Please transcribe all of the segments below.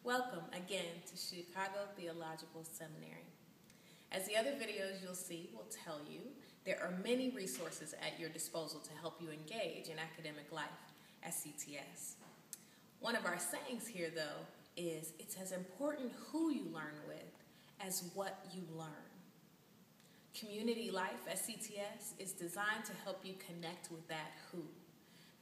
Welcome again to Chicago Theological Seminary. As the other videos you'll see will tell you, there are many resources at your disposal to help you engage in academic life at CTS. One of our sayings here, though, is it's as important who you learn with as what you learn. Community life at CTS is designed to help you connect with that who,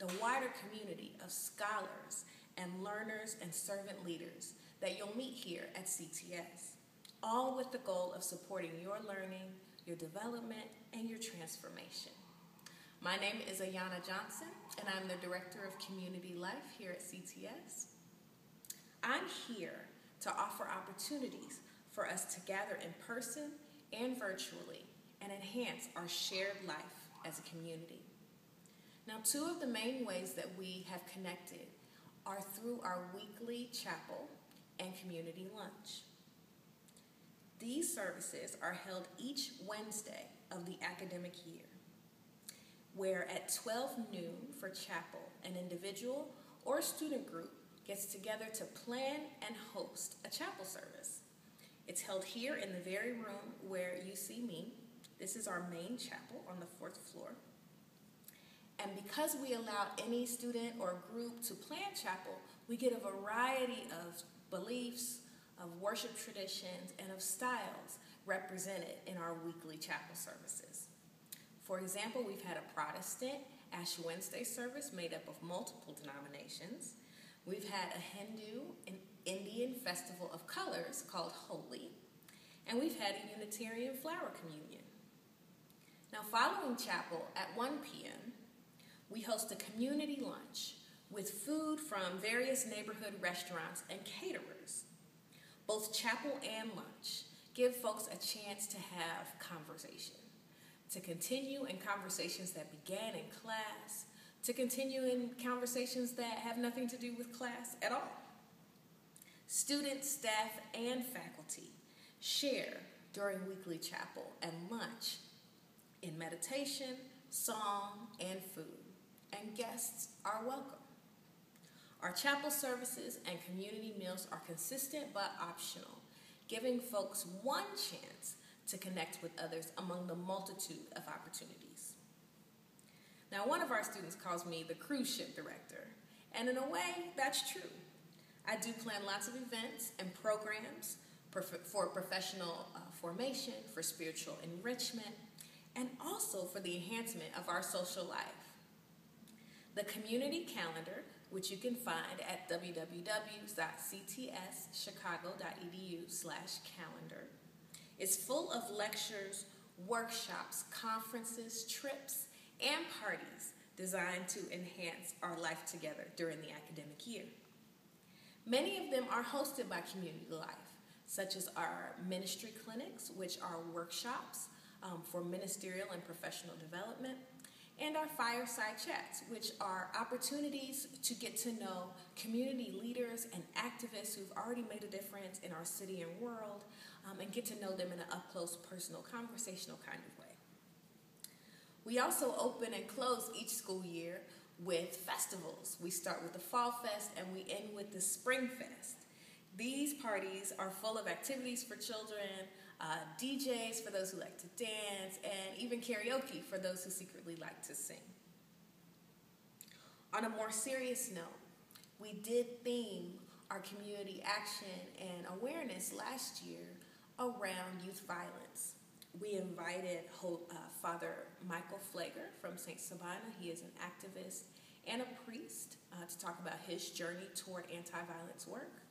the wider community of scholars and learners and servant leaders that you'll meet here at CTS, all with the goal of supporting your learning, your development, and your transformation. My name is Ayana22, and I'm the Director of Community Life here at CTS. I'm here to offer opportunities for us to gather in person and virtually and enhance our shared life as a community. Now, two of the main ways that we have connected are through our weekly chapel and community lunch. These services are held each Wednesday of the academic year, where at 12 noon for chapel, an individual or student group gets together to plan and host a chapel service. It's held here in the very room where you see me. This is our main chapel on the 4th floor. And because we allow any student or group to plan chapel, we get a variety of beliefs, of worship traditions, and of styles represented in our weekly chapel services. For example, we've had a Protestant Ash Wednesday service made up of multiple denominations. We've had a Hindu and Indian festival of colors called Holi, and we've had a Unitarian flower communion. Now, following chapel at 1 p.m., we host a community lunch with food from various neighborhood restaurants and caterers. Both chapel and lunch give folks a chance to have conversation, to continue in conversations that began in class, to continue in conversations that have nothing to do with class at all. Students, staff, and faculty share during weekly chapel and lunch in meditation, song, and food. And guests are welcome. Our chapel services and community meals are consistent but optional, giving folks one chance to connect with others among the multitude of opportunities. Now, one of our students calls me the cruise ship director, and in a way, that's true. I do plan lots of events and programs for professional formation, for spiritual enrichment, and also for the enhancement of our social life. The community calendar, which you can find at www.ctschicago.edu/calendar, is full of lectures, workshops, conferences, trips, and parties designed to enhance our life together during the academic year. Many of them are hosted by community life, such as our ministry clinics, which are workshops for ministerial and professional development, and our fireside chats, which are opportunities to get to know community leaders and activists who've already made a difference in our city and world, and get to know them in an up-close, personal, conversational kind of way. We also open and close each school year with festivals. We start with the Fall Fest and we end with the Spring Fest. These parties are full of activities for children, DJs for those who like to dance, and even karaoke for those who secretly like to sing. On a more serious note, we did theme our community action and awareness last year around youth violence. We invited Father Michael Flager from St. Sabina. He is an activist and a priest to talk about his journey toward anti-violence work.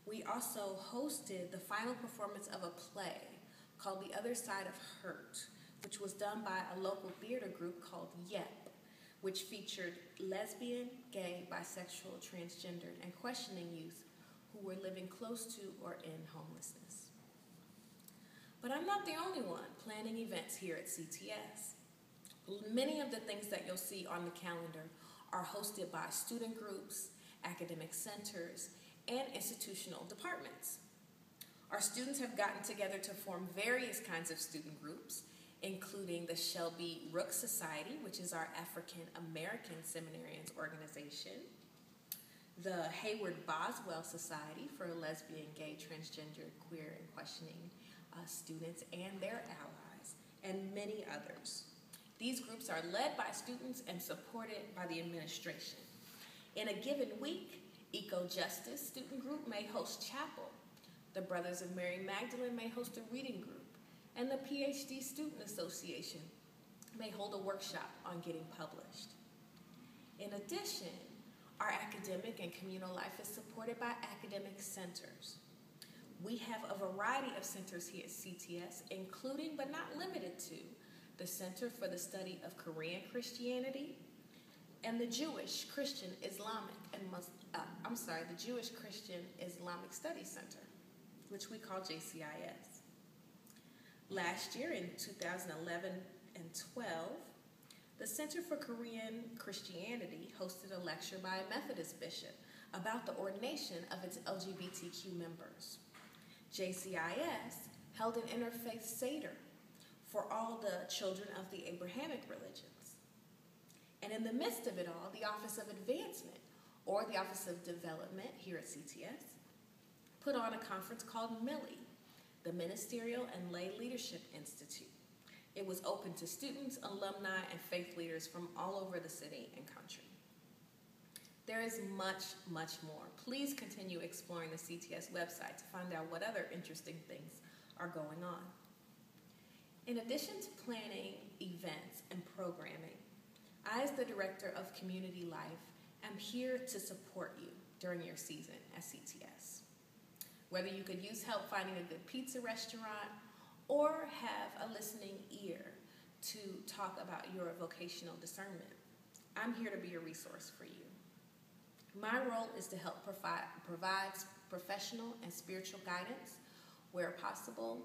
We also hosted the final performance of a play called The Other Side of Hurt, which was done by a local theater group called YEP, which featured lesbian, gay, bisexual, transgendered, and questioning youth who were living close to or in homelessness. But I'm not the only one planning events here at CTS. Many of the things that you'll see on the calendar are hosted by student groups, academic centers, and institutional departments. Our students have gotten together to form various kinds of student groups, including the Shelby Rook Society, which is our African American seminarians organization, the Hayward Boswell Society for Lesbian, Gay, Transgender, Queer, and Questioning students and their allies, and many others. These groups are led by students and supported by the administration. In a given week, Eco Justice Student Group may host chapel. The Brothers of Mary Magdalene may host a reading group, and the PhD Student Association may hold a workshop on getting published. In addition, our academic and communal life is supported by academic centers. We have a variety of centers here at CTS, including but not limited to the Center for the Study of Korean Christianity and the Jewish Christian Islamic Studies Center, which we call JCIS. Last year, in 2011 and 12, the Center for Korean Christianity hosted a lecture by a Methodist bishop about the ordination of its LGBTQ members. JCIS held an interfaith Seder for all the children of the Abrahamic religions. And in the midst of it all, the Office of Advancement, or the Office of Development here at CTS, put on a conference called MILI, the Ministerial and Lay Leadership Institute. It was open to students, alumni, and faith leaders from all over the city and country. There is much, much more. Please continue exploring the CTS website to find out what other interesting things are going on. In addition to planning events and programming, I, as the Director of Community Life, am here to support you during your season at CTS. Whether you could use help finding a good pizza restaurant or have a listening ear to talk about your vocational discernment, I'm here to be a resource for you. My role is to help provide professional and spiritual guidance where possible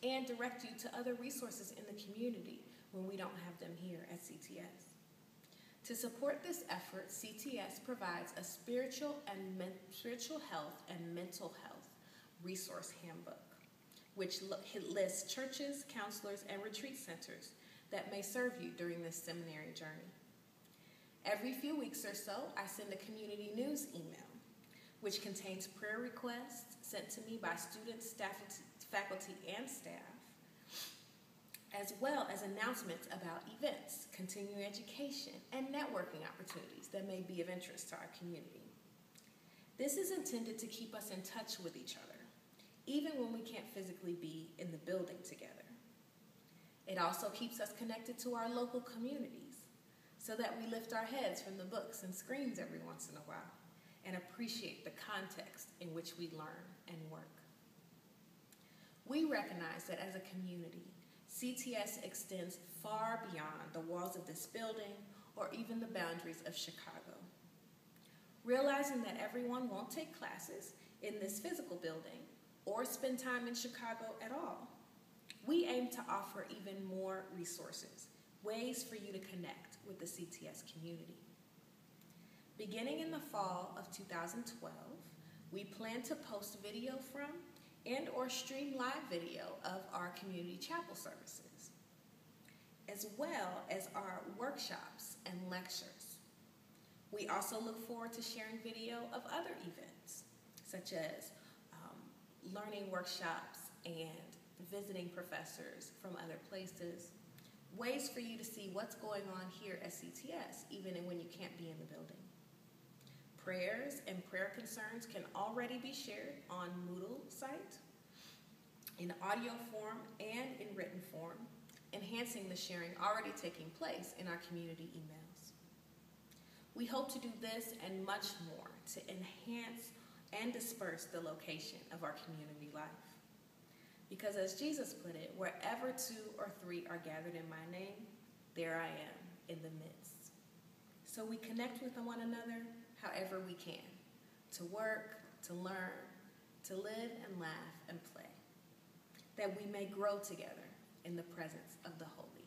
and direct you to other resources in the community when we don't have them here at CTS. To support this effort, CTS provides a spiritual health and mental health resource handbook, which lists churches, counselors, and retreat centers that may serve you during this seminary journey. Every few weeks or so, I send a community news email, which contains prayer requests sent to me by students, faculty, and staff, as well as announcements about events, continuing education, and networking opportunities that may be of interest to our community. This is intended to keep us in touch with each other, even when we can't physically be in the building together. It also keeps us connected to our local communities, so that we lift our heads from the books and screens every once in a while and appreciate the context in which we learn and work. We recognize that as a community, CTS extends far beyond the walls of this building or even the boundaries of Chicago. Realizing that everyone won't take classes in this physical building or spend time in Chicago at all, we aim to offer even more resources, ways for you to connect with the CTS community. Beginning in the fall of 2012, we plan to post video from and or stream live video of our community chapel services, as well as our workshops and lectures. We also look forward to sharing video of other events, such as learning workshops and visiting professors from other places, ways for you to see what's going on here at CTS, even when you can't be in the building. Prayers and prayer concerns can already be shared on Moodle site, in audio form and in written form, enhancing the sharing already taking place in our community emails. We hope to do this and much more to enhance and disperse the location of our community life. Because as Jesus put it, wherever 2 or 3 are gathered in my name, there I am in the midst. So we connect with one another however we can, to work, to learn, to live and laugh and play, that we may grow together in the presence of the Holy.